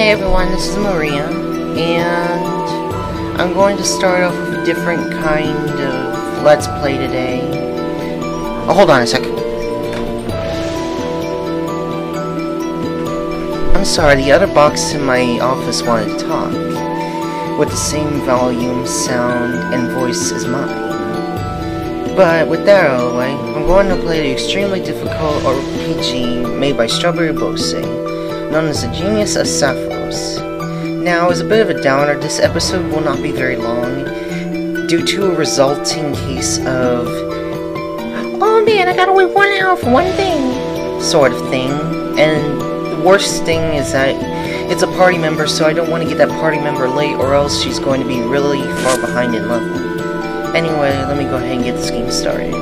Hey everyone, this is Maria, and I'm going to start off with a different kind of Let's Play today. Oh, hold on a sec. I'm sorry, the other box in my office wanted to talk, with the same volume, sound, and voice as mine. But with that out of the way, I'm going to play the extremely difficult RPG made by Strawberry Bose, known as the Genius of Sapphieros. Now, as a bit of a downer, this episode will not be very long, due to a resulting case of, oh man, I gotta wait 1 hour for one thing, sort of thing. And the worst thing is that it's a party member, so I don't want to get that party member late, or else she's going to be really far behind in level. Anyway, let me go ahead and get this game started.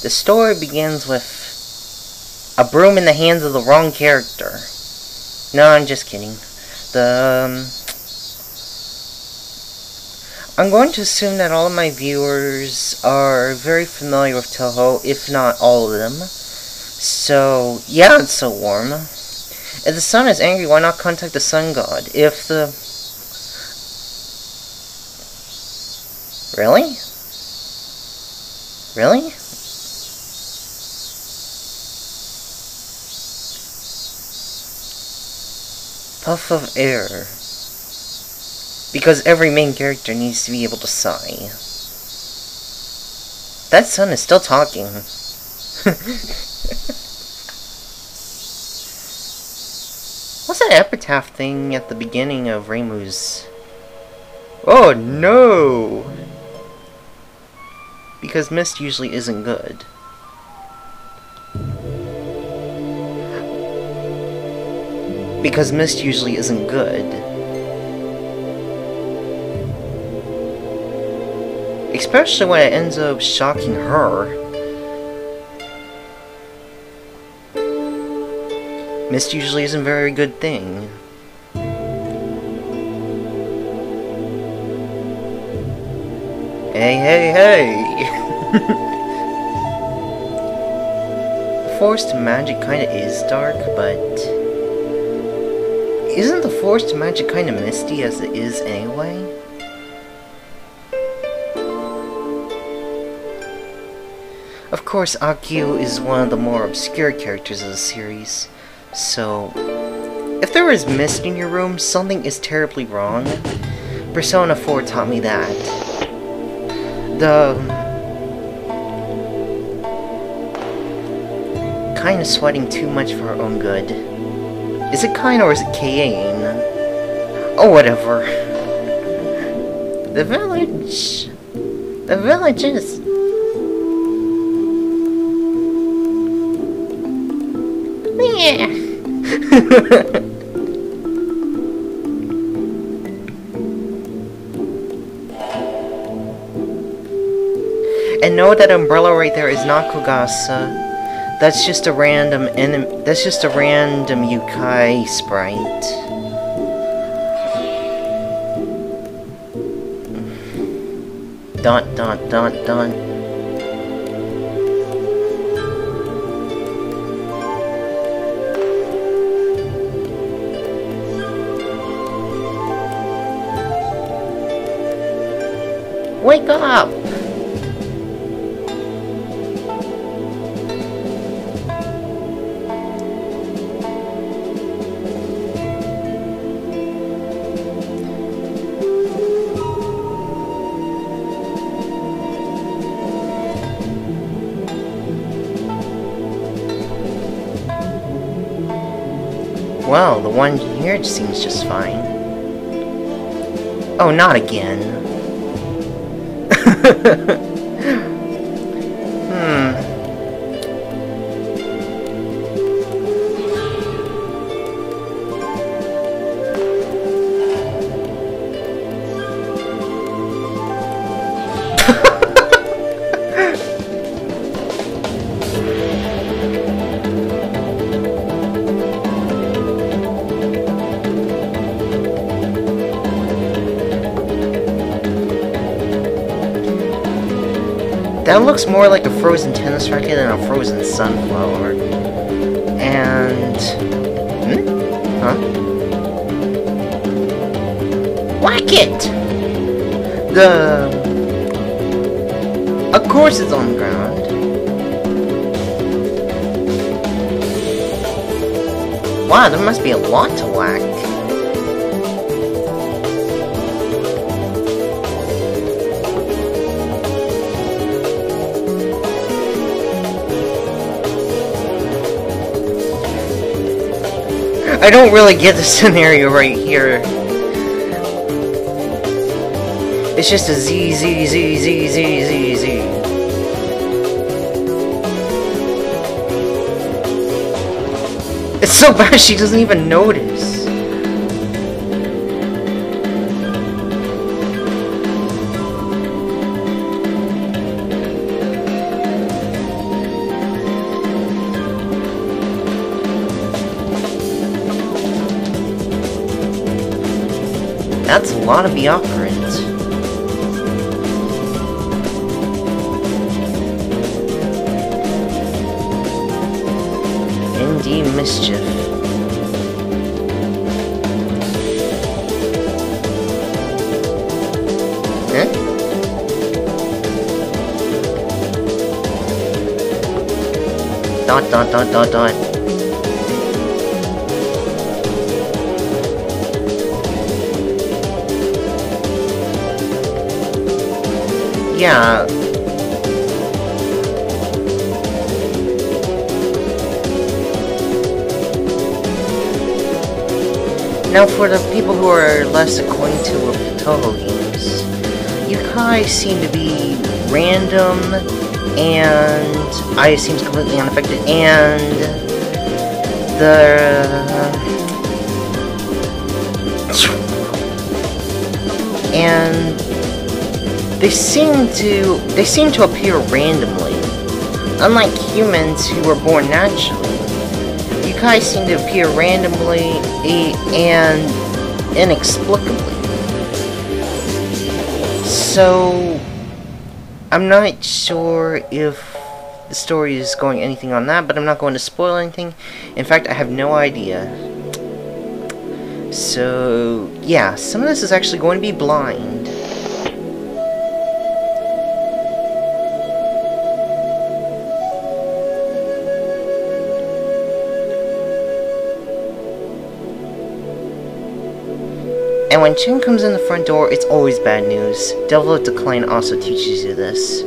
The story begins with a broom in the hands of the wrong character. No, I'm just kidding. I'm going to assume that all of my viewers are very familiar with Toho, if not all of them. So, yeah, it's so warm. If the sun is angry, why not contact the sun god? If the... Really? Really? Puff of air. Because every main character needs to be able to sigh. That sun is still talking. What's that epitaph thing at the beginning of Reimu's? Oh no! Because mist usually isn't good. Because mist usually isn't good. Especially when it ends up shocking her. Mist usually isn't a very good thing. Hey, hey, hey! Forced magic kinda is dark, but... isn't the forced magic kinda misty as it is anyway? Of course, Akio is one of the more obscure characters of the series, so if there is mist in your room, something is terribly wrong. Persona 4 taught me that. Kinda sweating too much for her own good. Is it kind or is it Kane? Oh, whatever. The village is... yeah. And know that umbrella right there is not Kogasa. That's just a random Yukai sprite. Dun dun dun dun. Wake up! Well, the one here seems just fine. Oh, not again. That looks more like a frozen tennis racket than a frozen sunflower. And... Huh? Whack it! Of course it's on the ground. Wow, there must be a lot to whack. I don't really get the scenario right here. It's just a Z, Z, Z, Z, Z, Z, Z. It's so bad she doesn't even notice. That's a lot of the operant. Indeed, mischief. Huh? Dot dot dot dot dot. Yeah. Now for the people who are less acquainted with Toho games, yokai seem to be random, and I seems completely unaffected, and they seem to appear randomly, unlike humans who were born naturally. Yokai seem to appear randomly and inexplicably. So I'm not sure if the story is going anything on that, but I'm not going to spoil anything. In fact, I have no idea. So yeah, some of this is actually going to be blind. And when Chen comes in the front door, it's always bad news. Devil of Decline also teaches you this.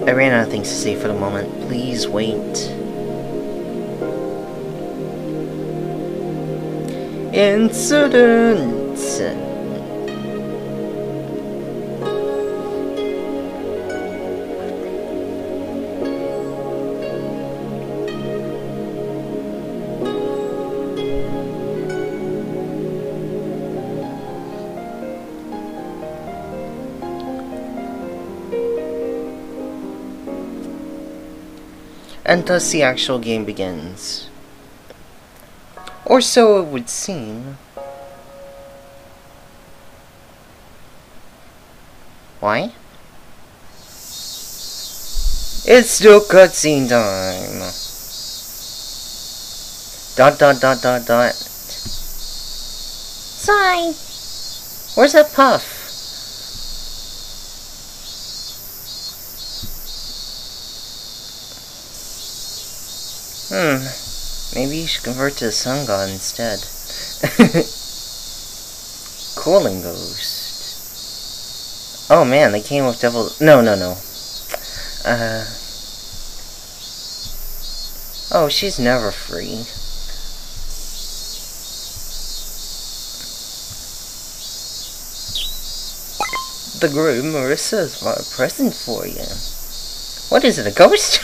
I ran out of things to say for the moment. Please wait. Incident! And thus the actual game begins. Or so it would seem. Why? It's still cutscene time. Dot dot dot dot dot. Sigh. Where's that puff? Maybe you should convert to the sun god instead. Cooling ghost. Oh man, they came with devil. No. Oh, she's never free. The groom, Marissa, has brought a present for you. What is it, a ghost?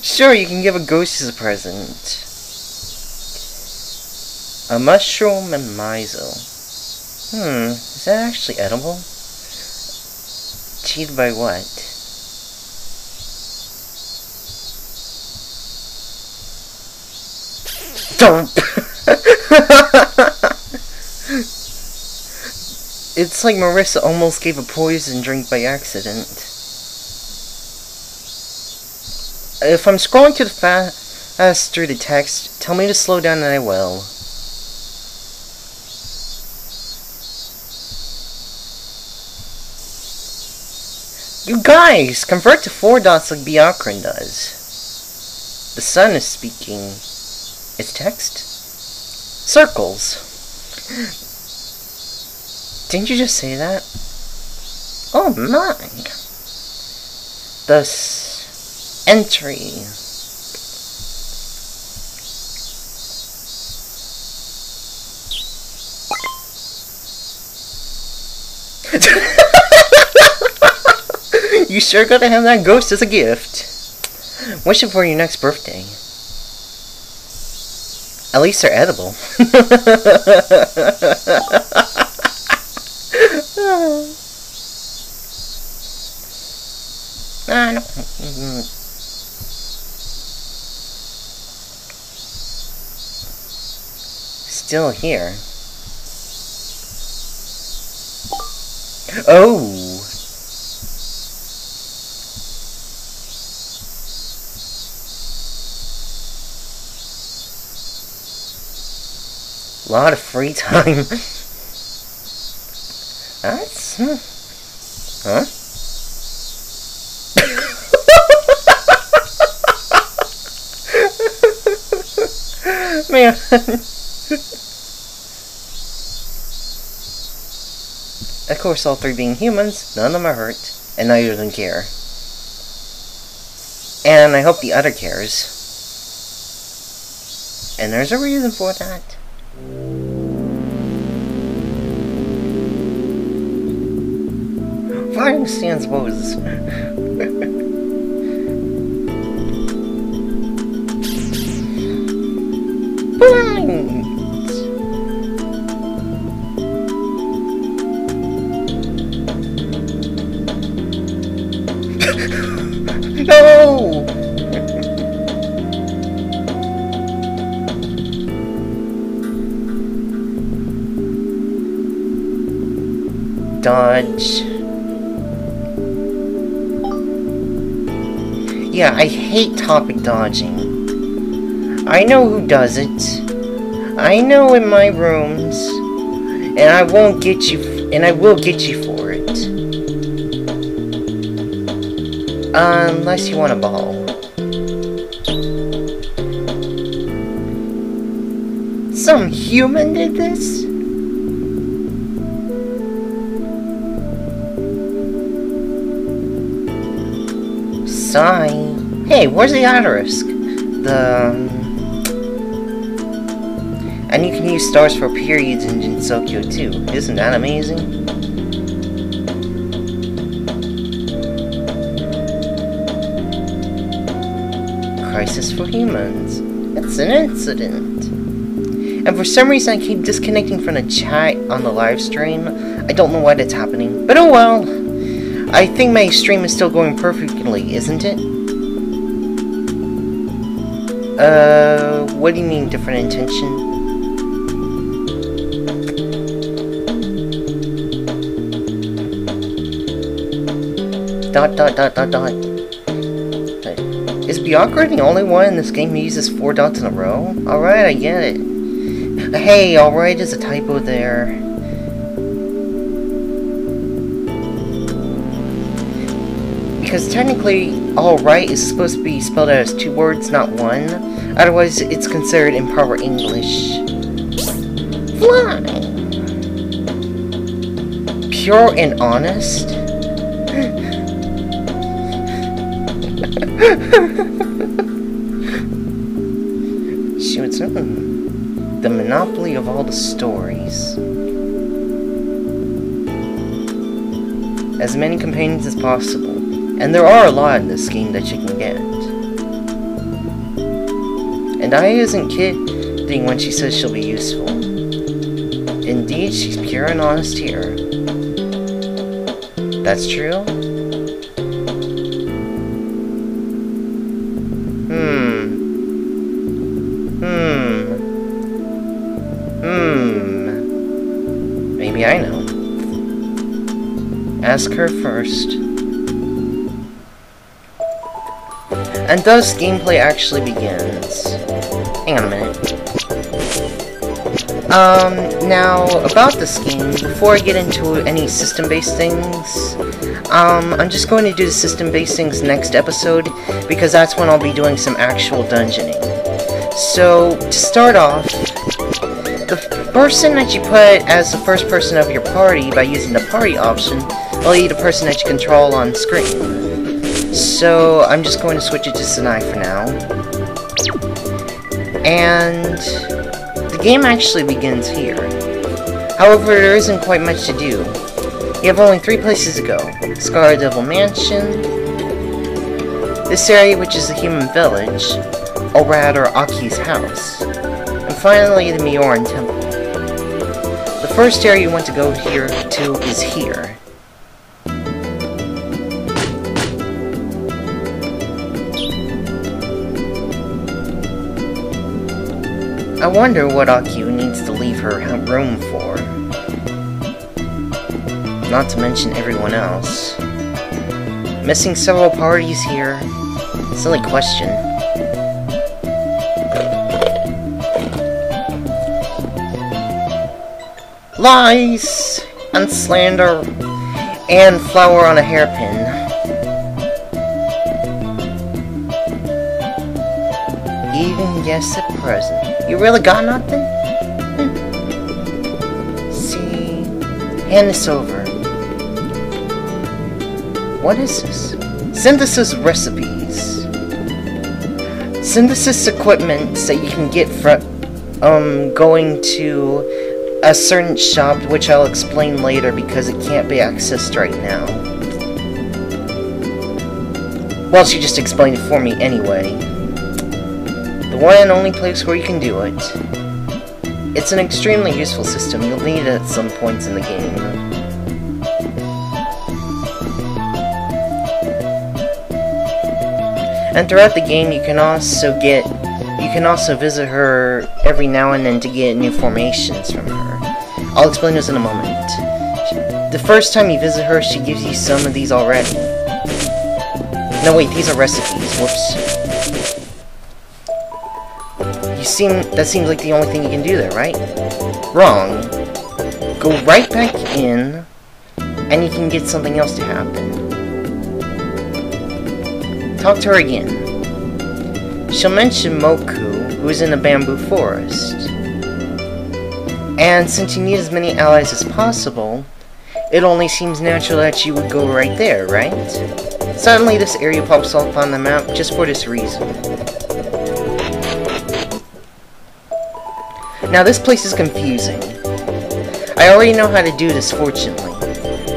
Sure, you can give a ghost as a present. A mushroom and miso. Is that actually edible? Cheated by what? Don't! It's like Marissa almost gave a poison drink by accident. If I'm scrolling too fast through the text, tell me to slow down and I will. You guys! Convert to 4 dots like Byakuran does. The sun is speaking. It's text? Circles. Didn't you just say that? Oh my! Thus, entry. You sure gotta have that ghost as a gift. Wish it for your next birthday. At least they're edible. No. Still here. Oh. A lot of free time. That's... Huh? Man. Of course, all 3 being humans, none of them are hurt, and neither of them care. And I hope the other cares. And there's a reason for that. Fighting stance poses. No! Dodge. Yeah, I hate topic dodging. I know who does it. I know in my rooms. And I won't get you, and I will get you for it. Unless you want a ball. Some human did this? Sigh. Hey, where's the asterisk? And you can use stars for periods in Jinsokyo too. Isn't that amazing? Crisis for humans. It's an incident. And for some reason I keep disconnecting from the chat on the live stream. I don't know why that's happening. But oh well. I think my stream is still going perfectly, isn't it? What do you mean different intention? Dot. Is Byakuran the only one in this game who uses 4 dots in a row? Alright, I get it. Hey, alright is a typo there. Because technically, alright is supposed to be spelled out as 2 words, not 1. Otherwise, it's considered improper English. fly. Pure and honest? Shoot, the monopoly of all the stories. As many companions as possible. And there are a lot in this game that you can get. And I isn't kidding when she says she'll be useful. Indeed, she's pure and honest here. That's true? Maybe I know. Ask her first. And thus, gameplay actually begins. Hang on a minute. Now, about this game, before I get into any system-based things, I'm just going to do the system-based things next episode, because that's when I'll be doing some actual dungeoning. So, to start off, the person that you put as the first person of your party by using the party option will be the person that you control on screen. So, I'm just going to switch it to Sinai for now. And the game actually begins here. However, there isn't quite much to do. You have only 3 places to go. Scar Devil Mansion, this area which is the human village, or rather Aki's house, and finally the Mioran Temple. The first area you want to go here to is here. I wonder what Aki needs to leave her room for. Not to mention everyone else. Missing several parties here. Silly question. Lies and slander and flour on a hairpin. Even guess at present. You really got nothing? See, hand this over. What is this? Synthesis recipes. Synthesis equipment that you can get from going to a certain shop, which I'll explain later because it can't be accessed right now. Well, she just explained it for me anyway. The one and only place where you can do it. It's an extremely useful system. You'll need it at some points in the game. And throughout the game, you can also visit her every now and then to get new formations from her. I'll explain this in a moment. The first time you visit her, she gives you some of these already. No, wait, these are recipes. Whoops. That seems like the only thing you can do there, right? Wrong. Go right back in, and you can get something else to happen. Talk to her again. She'll mention Moku, who is in the bamboo forest. And since you need as many allies as possible, it only seems natural that you would go right there, right? Suddenly this area pops up on the map just for this reason. Now this place is confusing. I already know how to do this, fortunately.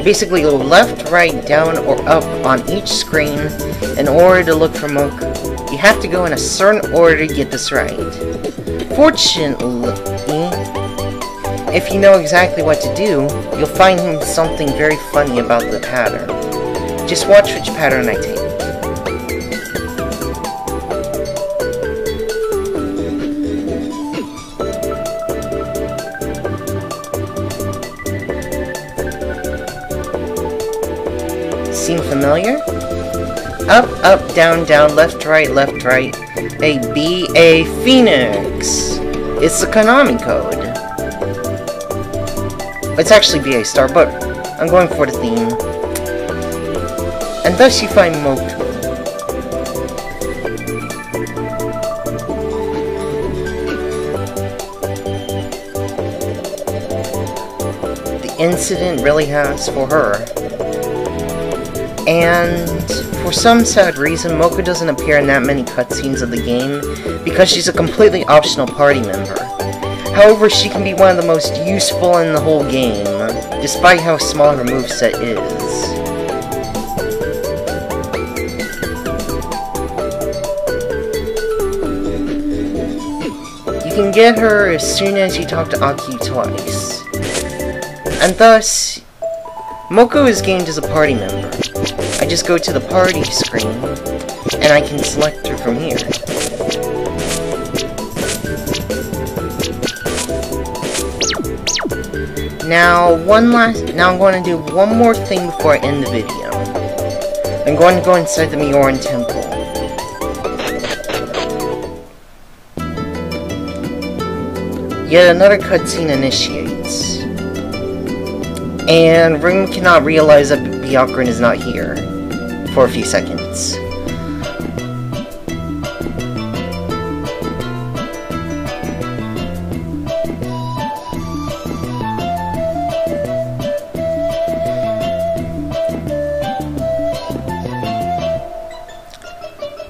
Basically go left, right, down, or up on each screen in order to look for Moku. You have to go in a certain order to get this right. Fortunately, if you know exactly what to do, you'll find something very funny about the pattern. Just watch which pattern I take. Seem familiar? Up, up, down, down, left, right, A, B, A, Phoenix! It's the Konami code. It's actually BA Star, but I'm going for the theme. And thus you find Moku. incident really has for her. And for some sad reason, Moko doesn't appear in that many cutscenes of the game because she's a completely optional party member. However, she can be one of the most useful in the whole game, despite how small her moveset is. You can get her as soon as you talk to Aki twice. And thus, Moko is gained as a party member. I just go to the party screen, and I can select her from here. Now I'm going to do one more thing before I end the video. I'm going to go inside the Mioran Temple. Yet another cutscene initiates. And Ring cannot realize that Byakuran is not here for a few seconds.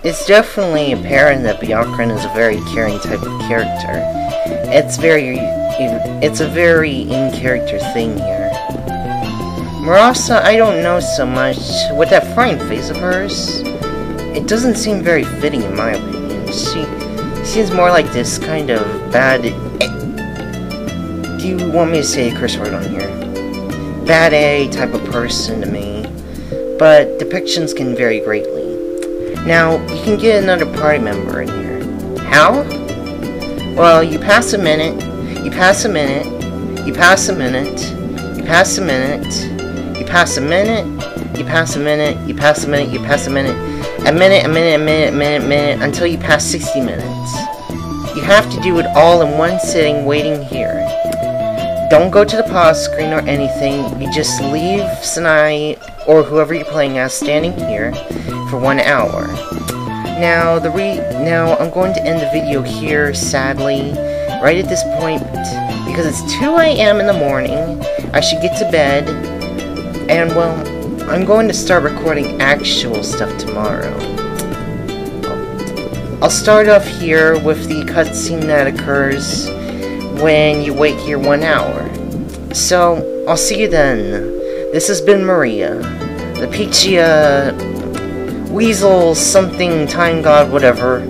It's definitely apparent that Byakuran is a very caring type of character. It's a very in-character thing here. Murasa, I don't know so much. With that frying face of hers, it doesn't seem very fitting in my opinion. She seems more like this kind of bad... Do you want me to say a curse word on here? Bad A type of person to me. But depictions can vary greatly. Now, you can get another party member in here. How? Well, you pass a minute, you pass a minute, you pass a minute, you pass a minute, you pass a minute, you pass a minute, you pass a minute, you pass a minute, a minute, until you pass 60 minutes. You have to do it all in one sitting, waiting here. Don't go to the pause screen or anything, you just leave Sanai, or whoever you're playing as, standing here for 1 hour. Now, I'm going to end the video here, sadly, right at this point, because it's 2 AM in the morning, I should get to bed, and, well, I'm going to start recording actual stuff tomorrow. I'll start off here with the cutscene that occurs when you wait here 1 hour. So, I'll see you then. This has been Maria, the Peachy, Weasel, something, time god, whatever.